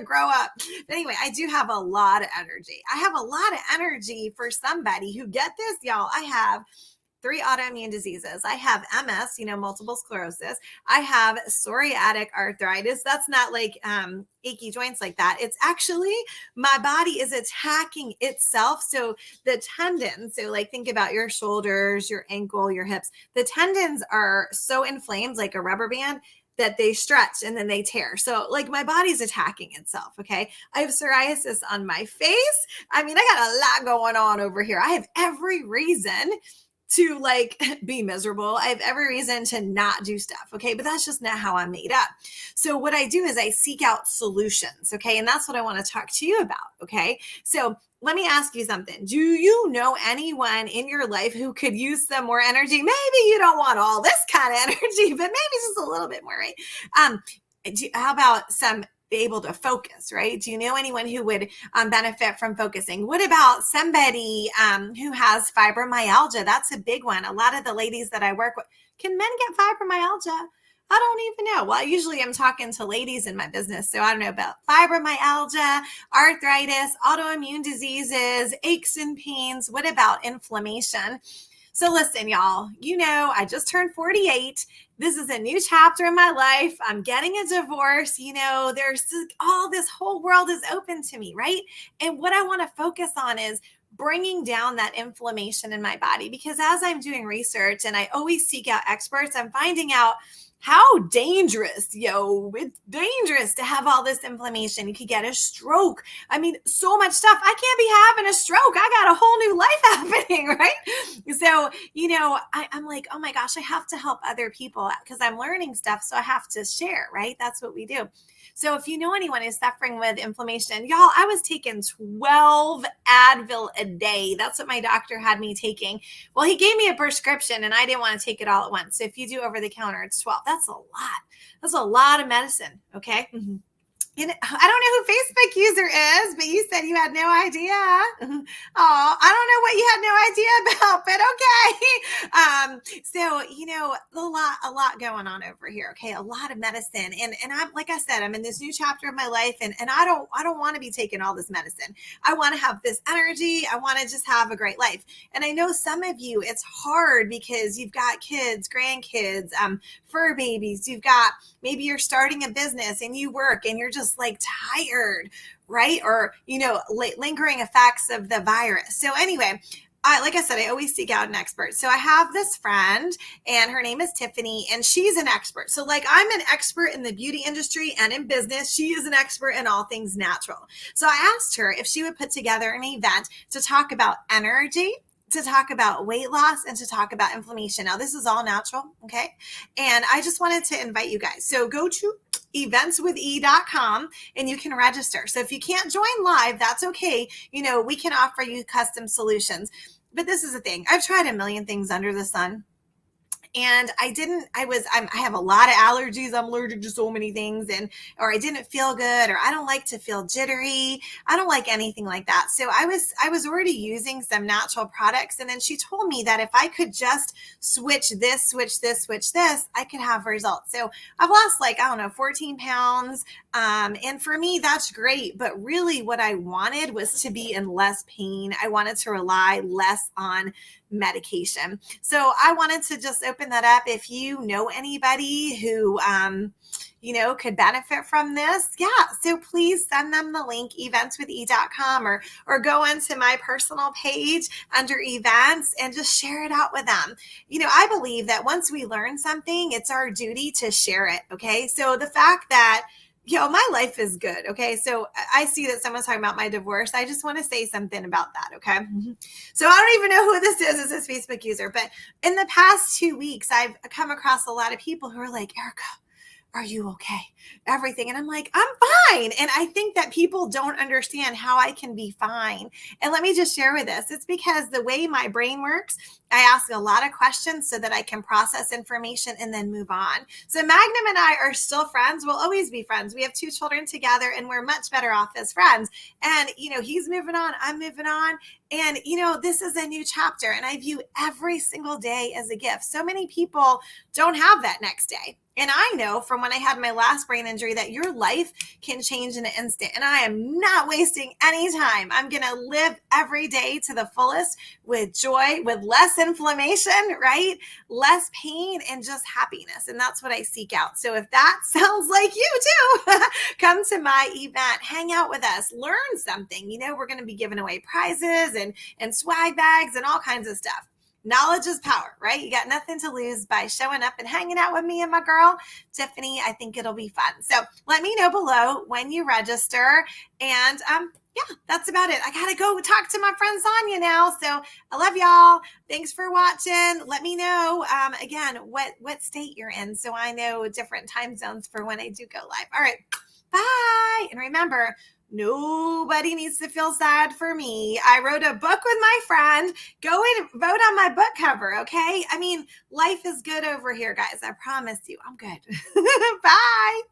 to grow up. But anyway, I do have a lot of energy. I have a lot of energy for somebody who, get this, y'all, I have 3 autoimmune diseases. I have MS, multiple sclerosis. I have psoriatic arthritis. That's not like achy joints like that. It's actually my body is attacking itself. So the tendons, so like think about your shoulders, your ankle, your hips, the tendons are so inflamed like a rubber band that they stretch and then they tear. So like my body's attacking itself. Okay. I have psoriasis on my face. I mean, I got a lot going on over here. I have every reason to like be miserable. I have every reason to not do stuff. Okay. But that's just not how I'm made up. So what I do is I seek out solutions. Okay. And that's what I want to talk to you about. Okay. So let me ask you something. Do you know anyone in your life who could use some more energy? Maybe you don't want all this kind of energy, but maybe just a little bit more, right? How about some be able to focus, right? Do you know anyone who would benefit from focusing? What about somebody who has fibromyalgia? That's a big one. A lot of the ladies that I work with, can men get fibromyalgia? I don't even know. Well, usually I'm talking to ladies in my business, so I don't know about fibromyalgia, arthritis, autoimmune diseases, aches and pains. What about inflammation? So listen, y'all, I just turned 48. This is a new chapter in my life. I'm getting a divorce. There's all this whole world is open to me, right? And what I want to focus on is bringing down that inflammation in my body, because as I'm doing research and I always seek out experts, I'm finding out how dangerous, it's dangerous to have all this inflammation. You could get a stroke. I mean, so much stuff. I can't be having a stroke. I got a whole new life happening, right? So, I'm like, oh my gosh, I have to help other people because I'm learning stuff. So I have to share, right? That's what we do. So if you know anyone who's suffering with inflammation, y'all, I was taking 12 Advil a day. That's what my doctor had me taking. Well, he gave me a prescription and I didn't want to take it all at once. So if you do over the counter, it's 12. That's a lot. That's a lot of medicine. Okay. Mm-hmm. And I don't know who Facebook user is, but you said you had no idea. Oh, I don't know what you had no idea about, but okay. So, a lot going on over here. Okay. A lot of medicine. And I'm, like I said, I'm in this new chapter of my life and I don't want to be taking all this medicine. I want to have this energy. I want to just have a great life. And I know some of you, it's hard because you've got kids, grandkids, fur babies. Maybe you're starting a business and you work and you're just like tired, right? Or, lingering effects of the virus. So anyway, like I said, I always seek out an expert. So I have this friend and her name is Tiffany and she's an expert. So like I'm an expert in the beauty industry and in business. She is an expert in all things natural. So I asked her if she would put together an event to talk about energy, to talk about weight loss, and to talk about inflammation. Now, this is all natural, okay? And I just wanted to invite you guys. So go to eventswithe.com and you can register. So if you can't join live, that's okay. We can offer you custom solutions. But this is the thing. I've tried a million things under the sun. And I have a lot of allergies. I'm allergic to so many things or I didn't feel good, or I don't like to feel jittery. I don't like anything like that. So I was already using some natural products. And then she told me that if I could just switch this, I could have results. So I've lost 14 pounds. And for me, that's great. But really what I wanted was to be in less pain. I wanted to rely less on medication. So I wanted to just open that up. If you know anybody who, could benefit from this, so please send them the link, eventswithe.com, or go into my personal page under events and just share it out with them. I believe that once we learn something, it's our duty to share it. Okay. So the fact that my life is good. Okay. So I see that someone's talking about my divorce. I just want to say something about that. Okay. So I don't even know who this is. It's this Facebook user, but in the past 2 weeks, I've come across a lot of people who are like, Erica, are you okay? Everything. And I'm like, I'm fine. And I think that people don't understand how I can be fine. And let me just share with this. It's because the way my brain works, I ask a lot of questions so that I can process information and then move on. So Magnum and I are still friends. We'll always be friends. We have 2 children together and we're much better off as friends. And, he's moving on. I'm moving on. And, this is a new chapter and I view every single day as a gift. So many people don't have that next day. And I know from when I had my last brain injury that your life can change in an instant. And I am not wasting any time. I'm going to live every day to the fullest with joy, with less inflammation, right? Less pain and just happiness. And that's what I seek out. So if that sounds like you too, come to my event, hang out with us, learn something. You know, we're going to be giving away prizes and swag bags and all kinds of stuff. Knowledge is power, right? You got nothing to lose by showing up and hanging out with me and my girl, Tiffany. I think it'll be fun. So let me know below when you register. And yeah, that's about it. I got to go talk to my friend Sonia now. So I love y'all. Thanks for watching. Let me know, again, what state you're in so I know different time zones for when I do go live. All right. Bye. And remember, nobody needs to feel sad for me. I wrote a book with my friend. Go and vote on my book cover, okay? I mean, life is good over here, guys. I promise you, I'm good. Bye.